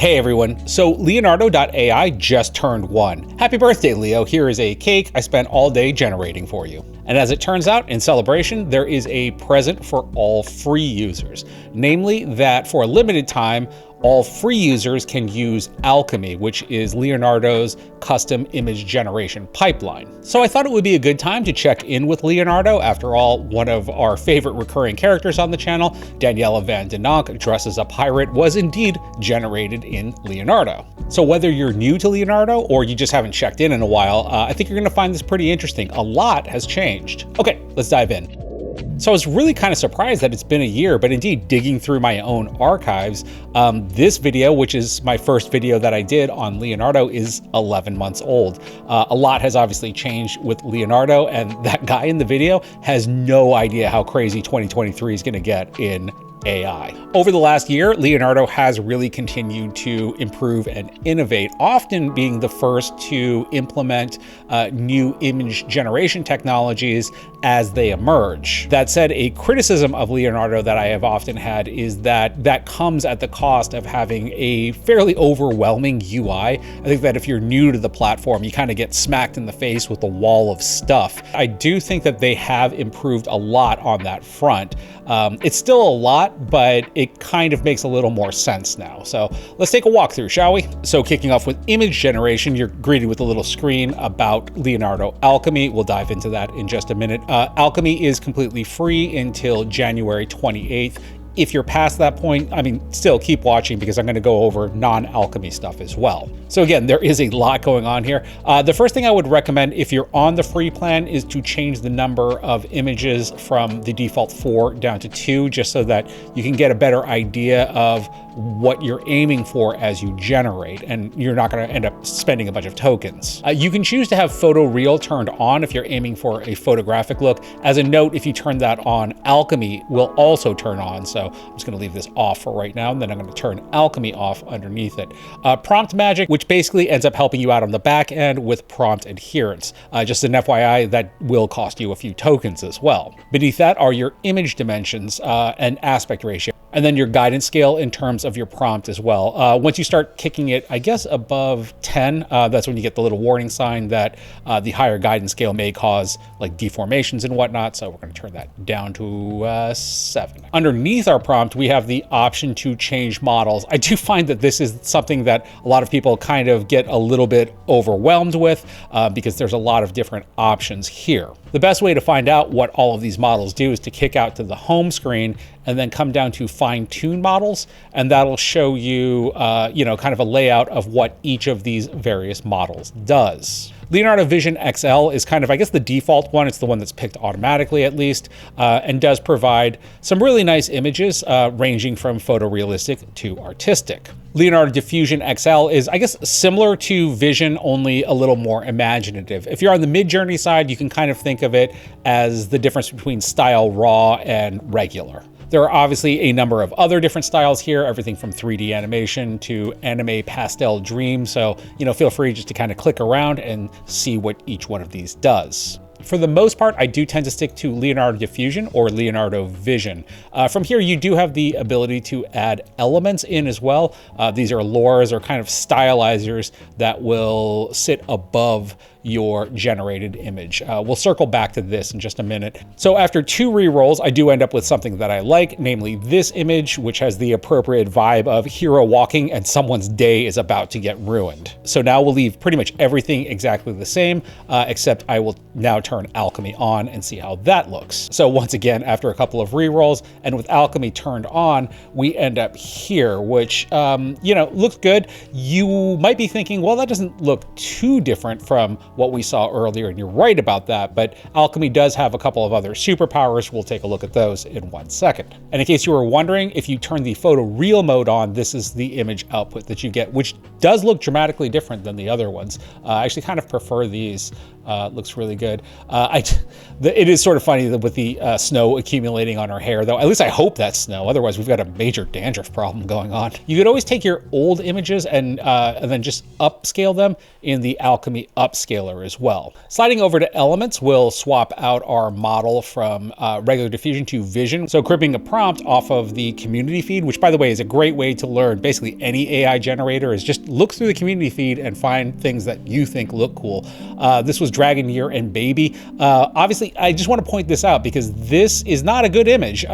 Hey everyone, so Leonardo.AI just turned 1. Happy birthday, Leo. Here is a cake I spent all day generating for you. And as it turns out, in celebration, there is a present for all free users. Namely, that for a limited time, all free users can use Alchemy, which is Leonardo's custom image generation pipeline. So I thought it would be a good time to check in with Leonardo. After all, one of our favorite recurring characters on the channel, Daniela Van Denonk, dressed as a pirate, was indeed generated in Leonardo. So whether you're new to Leonardo or you just haven't checked in a while, I think you're gonna find this pretty interesting. A lot has changed. Okay, let's dive in. So I was really kind of surprised that it's been a year, but indeed digging through my own archives, this video, which is my first video that I did on Leonardo, is 11 months old. A lot has obviously changed with Leonardo, and that guy in the video has no idea how crazy 2023 is gonna get in AI. Over the last year, Leonardo has really continued to improve and innovate, often being the first to implement new image generation technologies as they emerge. That said, a criticism of Leonardo that I have often had is that that comes at the cost of having a fairly overwhelming UI. I think that if you're new to the platform, you kind of get smacked in the face with a wall of stuff. I do think that they have improved a lot on that front. It's still a lot, but it kind of makes a little more sense now. So let's take a walkthrough, shall we? So kicking off with image generation, you're greeted with a little screen about Leonardo Alchemy. We'll dive into that in just a minute. Alchemy is completely free until January 28th. If you're past that point, I mean, still keep watching because I'm going to go over non-alchemy stuff as well. So again, there is a lot going on here. The first thing I would recommend if you're on the free plan is to change the number of images from the default 4 down to 2, just so that you can get a better idea of what you're aiming for as you generate, and you're not going to end up spending a bunch of tokens. You can choose to have photo real turned on if you're aiming for a photographic look. As a note, if you turn that on, Alchemy will also turn on. So I'm just going to leave this off for right now, and then I'm going to turn Alchemy off underneath it. Prompt magic, which basically ends up helping you out on the back end with prompt adherence. Just an FYI, that will cost you a few tokens as well. Beneath that are your image dimensions and aspect ratio, and then your guidance scale in terms of your prompt as well. Once you start kicking it, I guess above 10, that's when you get the little warning sign that the higher guidance scale may cause like deformations and whatnot. So we're going to turn that down to 7. Underneath our prompt, we have the option to change models. I do find that this is something that a lot of people kind of get a little bit overwhelmed with because there's a lot of different options here. The best way to find out what all of these models do is to kick out to the home screen and then come down to fine-tune models, and that'll show you, kind of a layout of what each of these various models does. Leonardo Vision XL is kind of, I guess, the default one. It's the one that's picked automatically, at least, and does provide some really nice images ranging from photorealistic to artistic. Leonardo Diffusion XL is, I guess, similar to Vision, only a little more imaginative. If you're on the mid-journey side, you can kind of think of it as the difference between style raw and regular. There are obviously a number of other different styles here, everything from 3D animation to anime pastel dream. So, feel free just to kind of click around and see what each one of these does. For the most part, I do tend to stick to Leonardo Diffusion or Leonardo Vision. From here, you do have the ability to add elements in as well. These are lures or kind of stylizers that will sit above your generated image. We'll circle back to this in just a minute. So after 2 rerolls, I do end up with something that I like, namely this image, which has the appropriate vibe of hero walking and someone's day is about to get ruined. So now we'll leave pretty much everything exactly the same, except I will now turn Alchemy on and see how that looks. So once again, after a couple of rerolls and with Alchemy turned on, we end up here, which, looks good. You might be thinking, well, that doesn't look too different from what we saw earlier, and you're right about that, but Alchemy does have a couple of other superpowers. We'll take a look at those in 1 second. And in case you were wondering, if you turn the photo real mode on, this is the image output that you get, which does look dramatically different than the other ones. I actually kind of prefer these Looks really good. It is sort of funny that with the snow accumulating on her hair, though. At least I hope that's snow. Otherwise, we've got a major dandruff problem going on. You could always take your old images and then just upscale them in the Alchemy Upscaler as well. Sliding over to Elements, we'll swap out our model from regular diffusion to vision. So cribbing a prompt off of the community feed, which by the way is a great way to learn basically any AI generator, is just look through the community feed and find things that you think look cool. This was Dragon Year and Baby. Obviously, I just want to point this out because this is not a good image.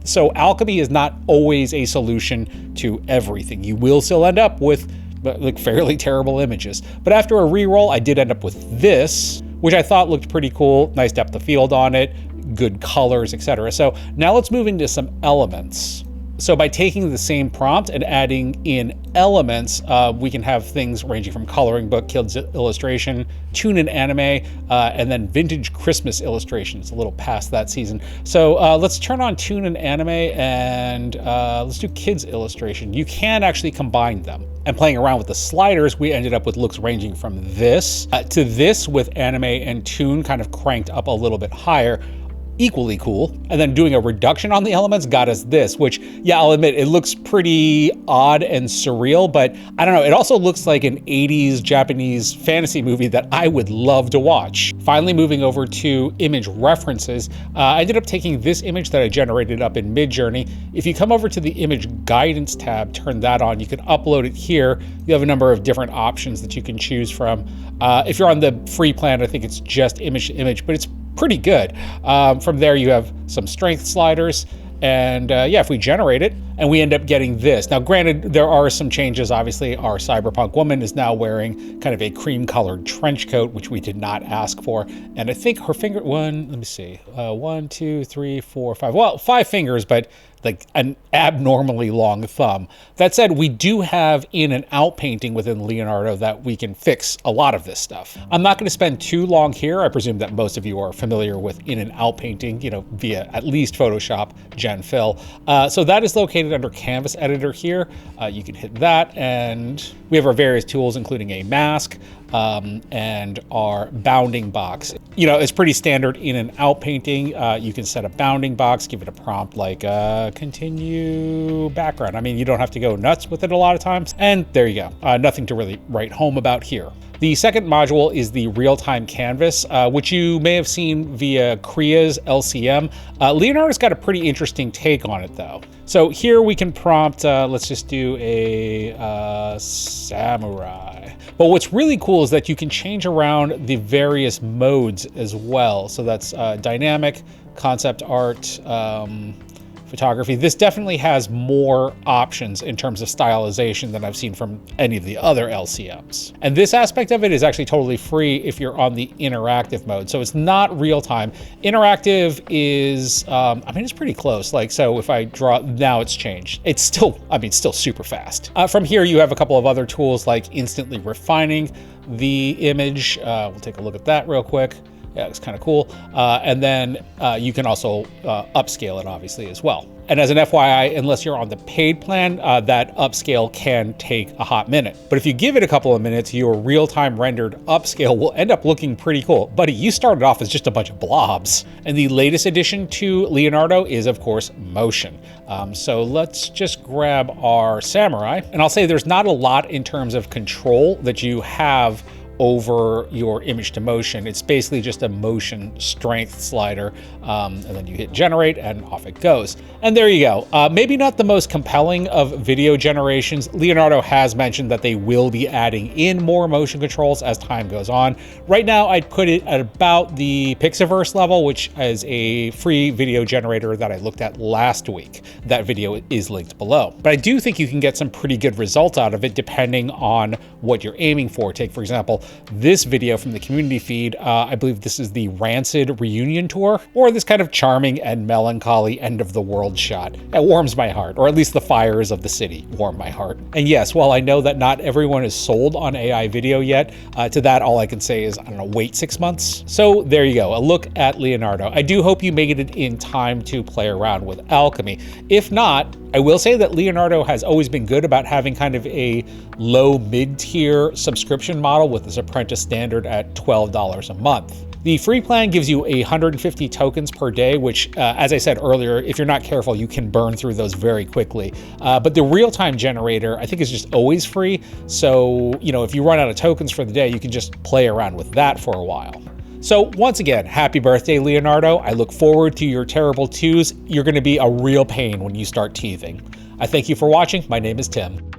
So Alchemy is not always a solution to everything. You will still end up with like fairly terrible images. But after a reroll, I did end up with this, which I thought looked pretty cool. Nice depth of field on it, good colors, etc. So now let's move into some elements. So by taking the same prompt and adding in elements, we can have things ranging from coloring book, kids illustration, tune and anime, and then vintage Christmas illustrations, a little past that season. So let's turn on tune and anime and let's do kids illustration. You can actually combine them. And playing around with the sliders, we ended up with looks ranging from this to this with anime and tune kind of cranked up a little bit higher. Equally cool. And then doing a reduction on the elements got us this, which, yeah, I'll admit, it looks pretty odd and surreal, but I don't know, it also looks like an 80s Japanese fantasy movie that I would love to watch. Finally, moving over to image references, I ended up taking this image that I generated up in Midjourney. If you come over to the image guidance tab, turn that on, you can upload it here. You have a number of different options that you can choose from. If you're on the free plan, I think it's just image to image, but it's pretty good. From there, you have some strength sliders, and yeah, if we generate it, and we end up getting this. Now, granted, there are some changes. Obviously, our cyberpunk woman is now wearing kind of a cream-colored trench coat, which we did not ask for. And I think her finger, let me see, 1, 2, 3, 4, 5. Well, 5 fingers, but like an abnormally long thumb. That said, we do have in and out painting within Leonardo that we can fix a lot of this stuff. I'm not going to spend too long here. I presume that most of you are familiar with in and out painting, via at least Photoshop, Gen Fill. So that is located under Canvas Editor here. You can hit that, and we have our various tools, including a mask and our bounding box. It's pretty standard in and out painting. You can set a bounding box, give it a prompt like continue background. I mean, you don't have to go nuts with it a lot of times. And there you go. Nothing to really write home about here. The second module is the real-time canvas, which you may have seen via Kriya's LCM. Leonardo's got a pretty interesting take on it, though. So here we can prompt, let's just do a samurai. But what's really cool is that you can change around the various modes as well. So that's dynamic, concept art, photography. This definitely has more options in terms of stylization than I've seen from any of the other LCMs. And this aspect of it is actually totally free if you're on the interactive mode. So it's not real time. Interactive is, it's pretty close. So if I draw, now it's changed. It's still, still super fast. From here, you have a couple of other tools like instantly refining the image. We'll take a look at that real quick. Yeah, it's kind of cool. And then you can also upscale it, obviously, as well. And as an FYI, unless you're on the paid plan, that upscale can take a hot minute. But if you give it a couple of minutes, your real-time rendered upscale will end up looking pretty cool. Buddy, you started off as just a bunch of blobs. And the latest addition to Leonardo is, of course, motion. So let's just grab our samurai. And I'll say there's not a lot in terms of control that you have over your image to motion. It's basically just a motion strength slider, and then you hit generate and off it goes. And there you go. Maybe not the most compelling of video generations. Leonardo has mentioned that they will be adding in more motion controls as time goes on. Right now, I'd put it at about the Pixaverse level, which is a free video generator that I looked at last week. That video is linked below. But I do think you can get some pretty good results out of it depending on what you're aiming for. Take, for example, this video from the community feed. I believe this is the Rancid reunion tour, or this kind of charming and melancholy end of the world shot. It warms my heart, or at least the fires of the city warm my heart. And yes, while I know that not everyone is sold on AI video yet, to that all I can say is, wait 6 months. So there you go, a look at Leonardo. I do hope you made it in time to play around with Alchemy. If not, I will say that Leonardo has always been good about having kind of a low mid-tier subscription model with this Apprentice standard at $12 a month. The free plan gives you 150 tokens per day, which, as I said earlier, if you're not careful, you can burn through those very quickly. But the real-time generator, I think, is just always free. So, if you run out of tokens for the day, you can just play around with that for a while. So once again, happy birthday, Leonardo. I look forward to your terrible twos. You're going to be a real pain when you start teething. I thank you for watching. My name is Tim.